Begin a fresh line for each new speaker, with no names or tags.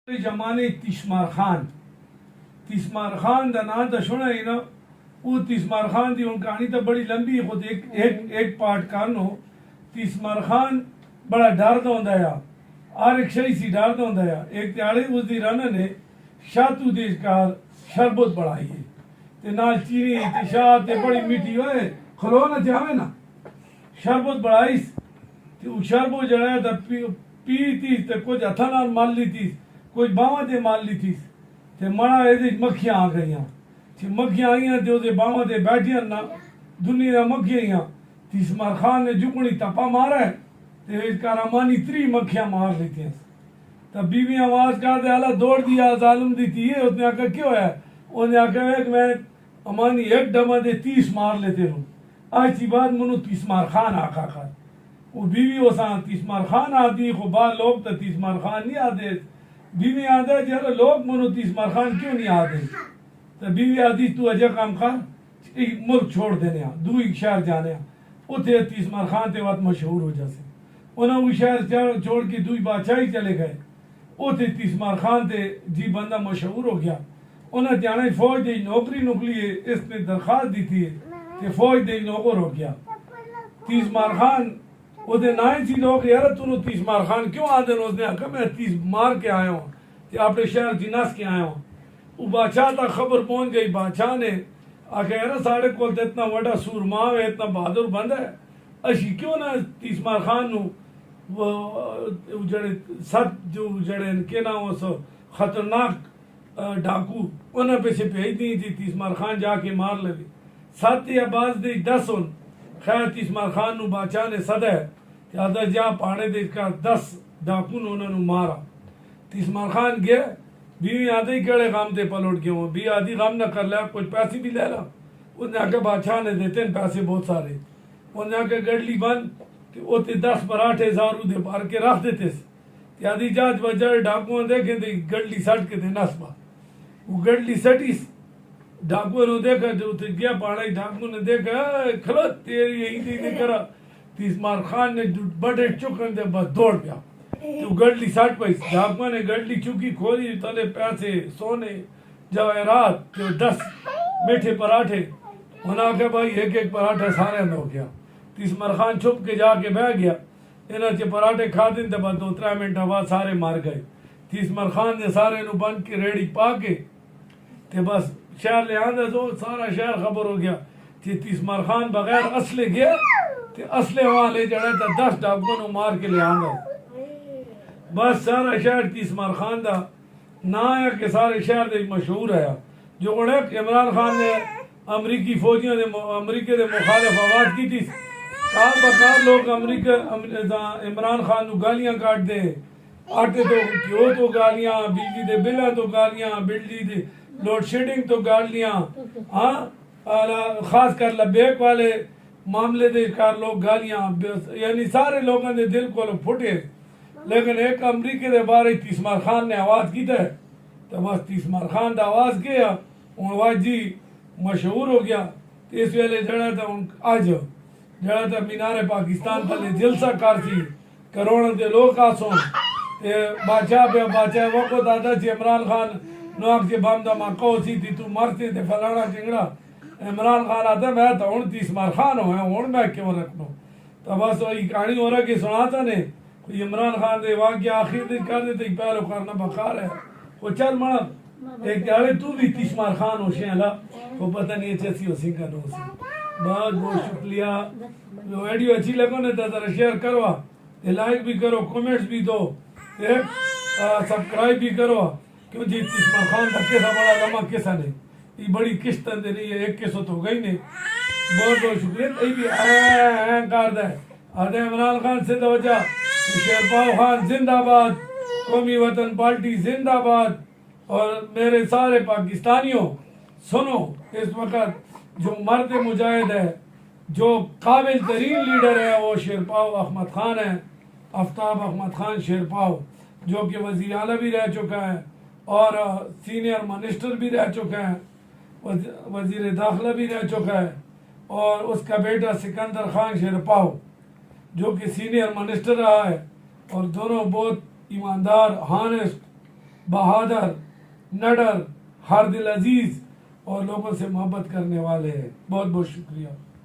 زمانے تیسمار خان دا نام تا سنا ہی نا. وہ تیسمار خان دی ان کہانی تا بڑی لمبی خود ایک پارٹ کانو. تیسمار خان بڑا ڈردا ہوندا ہے اور ایک شئی سی ڈردا ہوندا ہے. ایک تیاڑے اس دی رانا نے شاتو دیش کار شربت بڑھائی ہے تے نال چینی تے شاہ تے بڑی میٹھی ہوئے کھلو نہ جاوے نا شربت بڑھائی تے وہ شربت جڑا ہے تا پی تیس تے کچھ ہتھاں نال مال لی تیس کچھ باواں تے مال لی تیس تے مڑا اے مکھیاں آ گئیاں تے مکھیاں آئیاں تے او باواں تے بیٹھیاں نا دنیا مکھیاں آئیاں. تیسمار خان نے جکڑی تپا مارا ہے تے اس کارامانی 3 مکھیاں مار لیتی ہیں. تب بیوی آواز کر دے اللہ دوڑ دیا ظالم دی تھی ہے. اس نے آکھا کیوں ہے؟ انہوں نے آکھا ہے کہ میں امانی ایک ڈما دے 30 مار لیتے ہوں. آج سی بات منو تیسمار خان آکھا کھا وہ بیوی ہو سان تیسمار خان آتی خو با لوگ تا تیسمار خان نہیں آتے. بیوی آدھا ہے جہاں لوگ منو تیسمار خان کیوں نہیں آتے. تو بیوی آدھی تو اجا کام کھا ایک ملک چھوڑ دینے ہاں دو ایک شہر جانے ہاں. وہ تھے تیسمار خان تے وقت مشہور ہو جاسے. انہوں وہ شہر چھوڑ کے دوئی بادشاہی چلے گئے. وہ تھے تیسمار خان تے جی بندہ مشہور ہو گیا. انہیں جانے فوج دے نوکری نکلی ہے. اس نے درخواست دی تھی کہ فوج دے نوکر ہو گیا. تیسمار خان وہ دے نائن سی لوگ یار تو تیسمار خان کیوں آدھے اس نے آکھا میں 30 مار کے آیا ہوں کہ اپنے شہر جناس کے آیا ہوں. وہ بادشاہ تا خبر پہنچ گئی. بادشاہ نے آکھا یار ساڑھے کول اتنا وڈا سورما ہے اتنا بہادر بند ہے اشی کیوں نہ تیسمار خان نو جڑے ست جو جڑے کے نام سو خطرناک ڈاکو انہاں پہ سے بھیج دی تھی. تیسمار خان جا کے مار لگے. 7 یا باز دی 10 ان خیر تیسمار خان نو بادشاہ نے صدا ہے کہ آدھا جا پاڑے دے کا 10 ڈاکو انہوں نے مارا. تیسمار خان گیا بیوی آدھے ہی کڑے غام تے پلوٹ گئے ہوں. بی آدھی غام نہ کر لیا کچھ پیسے بھی لے لا. انہوں نے آکے بادشاہ نے دیتے ہیں پیسے بہت سارے. انہوں نے آکے گڑلی بند کہ وہ تے 10 پراٹھے زارو دے پار کے رکھ دیتے سے آدھی جاج بجار ڈاکوان دیکھیں دے گڑلی سٹ کے دے نسبا. وہ گڑلی سٹیس ڈاکو نے دیکھا جو تے گیا پاڑائی ڈاکو نے دیکھا کھلت تیری یہی نہیں کرا. تیسمار خان نے بڑے چکن دے بس دوڑ پیا تو گڑلی سٹ پائی. ڈاکو نے گڑلی چکی کھولی تلے پیسے سونے جواہرات جو 10 میٹھے پراٹھے. انہوں نے کہا بھائی ایک پراٹھا سارے اندر ہو گیا. تیسمار خان چھپ کے جا کے بہ گیا. انہوں نے پراٹھے کھا دیں تو بس 2-3 منٹ بعد سارے مار گئے. تیسمار خان نے سارے نو بند کے ریڑی پا کے تے بس شہر لے آندہ تو سارا شہر خبر ہو گیا کہ تیسمار خان بغیر اسلے گیا تے اسلے وہاں لے جڑا تھا 10 ڈاکوں نو مار کے لے آندہ. بس سارا شہر تیسمار خان دا نہ ہے کہ سارے شہر دے مشہور ہے. جو گڑے عمران خان نے امریکی فوجیاں امریکہ دے مخالف آواز کی تھی کار بکار لوگ عمران خان نو گالیاں کاٹ دے آٹے تو کیوں تو گالیاں بجلی دے بلاں تو گالیاں بجلی دے لوڈ شیڈنگ تو گالیاں ہاں خاص کر لبیک والے معاملے دے کار لوگ گالیاں یعنی سارے لوگوں نے دل کو پھٹے. لیکن ایک امریکہ دے بارے تیسمار خان نے آواز کی ہے تو بس تیسمار خان دا آواز کیا آواز جی مشہور ہو گیا. اس ویلے جڑا تھا آج جڑا تھا مینار پاکستان تلے جلسہ کار سی کروڑوں دے لوگ آسوں بادشاہ پہ بادشاہ وقت آتا چی عمران خان نوک چی بام دا ماں سی تھی تو مرتے تھے فلانا چنگڑا. عمران خان آتا میں تو ہون تیسمار خان ہوں ہون میں کیوں رکھنو. تو بس وہی کہانی ہو رہا کہ سناتا نے کوئی عمران خان دے واقعی آخر دن کر دیتے پہلو کرنا بخار ہے. وہ چل مڑا ایک دیارے تو بھی تیسمار خان ہو شیں اللہ وہ پتہ نہیں اچھا سی ہو سی کا نو سی. بہت بہت شکریہ. ویڈیو اچھی لگو نے تو ذرا شیئر کروا لائک بھی کرو کمنٹس بھی دو سبسکرائب بھی کرو کیوں جی تیسمار خان کا کیسا بڑا لمحہ کیسا نہیں یہ بڑی قسط دے نہیں ہے ایک قسط ہو گئی نہیں. بہت بہت شکریہ. یہ بھی کار دے آدھے عمران خان سے توجہ شیرپاؤ خان زندہ باد قومی وطن پارٹی زندہ باد. اور میرے سارے پاکستانیوں سنو اس وقت جو مرد مجاہد ہے جو قابل ترین لیڈر ہے وہ شیرپاؤ احمد خان ہے. آفتاب احمد خان شیرپاؤ جو کہ وزیر اعلیٰ بھی رہ چکا ہے اور سینئر منسٹر بھی رہ چکا ہے وزیر داخلہ بھی رہ چکا ہے. اور اس کا بیٹا سکندر خان شیرپاؤ جو کہ سینئر منسٹر رہا ہے اور دونوں بہت ایماندار ہانسٹ بہادر، نڈر، ہر دل عزیز اور لوگوں سے محبت کرنے والے ہیں. بہت بہت شکریہ.